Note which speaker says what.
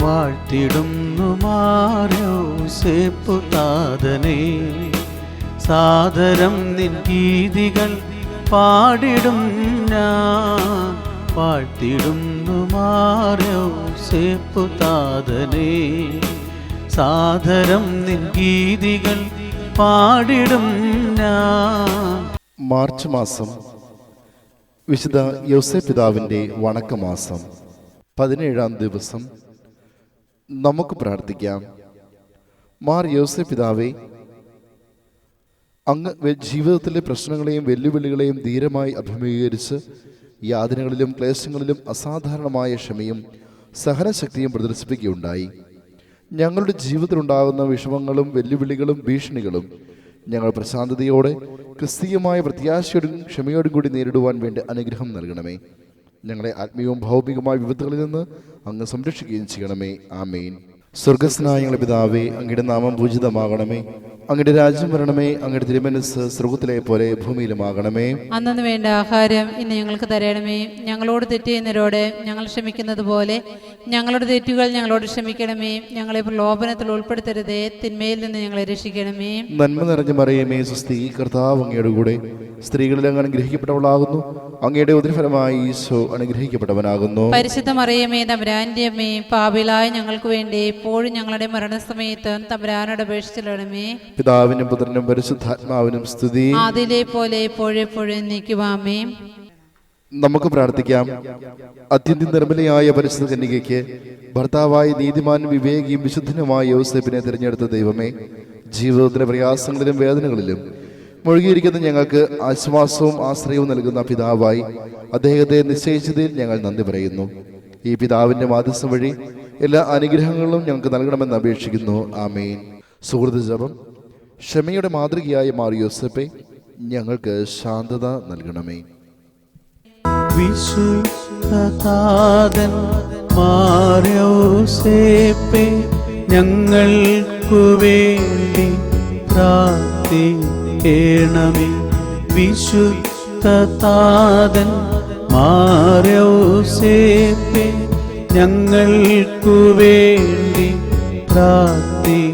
Speaker 1: വാഴ്ത്തിടുന്നു മാർയോസേപ്പുതാതനെ. സാദരം നിൻ ഗീതികൾ പാടിടും ഞാൻ, വാഴ്ത്തിടുന്നു മാർയോസേപ്പുതാതനെ. സാദരം നിൻ ഗീതികൾ പാടിടും ഞാൻ.
Speaker 2: മാർച്ച് മാസം വിശുദ്ധ യോസേപ്പ് പിതാവിൻ്റെ വണക്കമാസം 17-ാം ദിവസം. നമുക്ക് പ്രാർത്ഥിക്കാം. മാർ യോസേപ്പ് പിതാവേ, അങ്ങ് ജീവിതത്തിലെ പ്രശ്നങ്ങളെയും വെല്ലുവിളികളെയും ധീരമായി അഭിമുഖീകരിച്ച് യാതനകളിലും ക്ലേശങ്ങളിലും അസാധാരണമായ ക്ഷമയും സഹനശക്തിയും പ്രദർശിപ്പിക്കുകയുണ്ടായി. ഞങ്ങളുടെ ജീവിതത്തിലുണ്ടാകുന്ന വിഷമങ്ങളും വെല്ലുവിളികളും ഭീഷണികളും ഞങ്ങൾ പ്രശാന്തതയോടെ ക്രിസ്തീയമായ പ്രത്യാശയോടും ക്ഷമയോടും കൂടി നേരിടുവാൻ വേണ്ടി അനുഗ്രഹം നൽകണമേ. ഞങ്ങളെ ആത്മീയവും ഭൗമികമായ വിപത്തുകളിൽ നിന്ന് അങ്ങ് സംരക്ഷിക്കുകയും ചെയ്യണമേ. ആമേൻ. സ്വർഗസ്നായ ഞങ്ങളുടെ പിതാവേ, അങ്ങയുടെ നാമം പൂജിതമാകണമേ. അങ്ങയുടെ രാജ്യം വരണമേ. അങ്ങയുടെ തിരുമനസ്സ് സ്വർഗ്ഗത്തിലെ പോലെ ഭൂമിയിലുമാകണമേ.
Speaker 3: അന്നു വേണ്ട ആഹാരം ഇന്ന് ഞങ്ങൾക്ക് തരണമേ. ഞങ്ങളോട് തെറ്റ് ചെയ്യുന്നവരോട് ഞങ്ങൾ ക്ഷമിക്കുന്നത് പോലെ ഞങ്ങളുടെ തെറ്റുകൾ ഞങ്ങളോട് ക്ഷമിക്കണമേ. ഞങ്ങളെ പ്രലോഭനത്തിൽ ഉൾപ്പെടുത്തരുതേ, തിന്മയിൽ നിന്ന് ഞങ്ങളെ രക്ഷിക്കണമേ.
Speaker 2: നന്മ നിറഞ്ഞ മറിയമേ, സ്വസ്തി, കർത്താവ് അങ്ങയുടെ കൂടെ സ്ത്രീകളിൽ അങ്ങ് അനുഗ്രഹിക്കപ്പെട്ടവളാകുന്നു. അങ്ങയുടെ ഉദരഫലമായി ഈശോ അനുഗ്രഹിക്കപ്പെട്ടവനാകുന്നു.
Speaker 3: പരിശുദ്ധ മറിയമേ, തമ്പുരാന്റെ അമ്മേ, പാപികളായ ഞങ്ങൾക്ക് വേണ്ടി എപ്പോഴും ഞങ്ങളുടെ മരണസമയത്തും തമ്പുരാനോട് അപേക്ഷിച്ചിടണമേ.
Speaker 2: പിതാവിനും പുത്രനും പരിശുദ്ധാത്മാവിനും സ്തുതി,
Speaker 3: ആദിയിലെ പോലെ എപ്പോഴെപ്പോഴും എന്നേക്കുമാമേ.
Speaker 2: നമുക്ക് പ്രാർത്ഥിക്കാം. അത്യന്തം നിർമ്മലയായ പരിശുദ്ധ കന്യകയ്ക്ക് ഭർത്താവായ നീതിമാനും വിവേകിയും വിശുദ്ധനുമായ യോസേപ്പിനെ തിരഞ്ഞെടുത്ത ദൈവമേ, ജീവിതത്തിലെ പ്രയാസങ്ങളിലും വേദനകളിലും മുഴുകിയിരിക്കുന്ന ഞങ്ങൾക്ക് ആശ്വാസവും ആശ്രയവും നൽകുന്ന പിതാവായി അദ്ദേഹത്തെ നിശ്ചയിച്ചതിൽ ഞങ്ങൾ നന്ദി പറയുന്നു. ഈ പിതാവിൻ്റെ മാധ്യസ്ഥം വഴി എല്ലാ അനുഗ്രഹങ്ങളും ഞങ്ങൾക്ക് നൽകണമെന്ന് അപേക്ഷിക്കുന്നു. ആമേൻ. സുഹൃത്ത് ജപം. ക്ഷമയുടെ മാതൃകയായ മാർ യോസേപ്പേ, ഞങ്ങൾക്ക് ശാന്തത നൽകണമേ.
Speaker 1: വിശുദ്ധതാതൻ മാർ യോസേപ്പേ, ഞങ്ങൾക്കു വേണ്ടി പ്രാർത്ഥിക്കണമേ. വിശുദ്ധതാതൻ മാർ യോസേപ്പേ, ഞങ്ങൾക്കു വേണ്ടി പ്രാർത്ഥിക്കണമേ.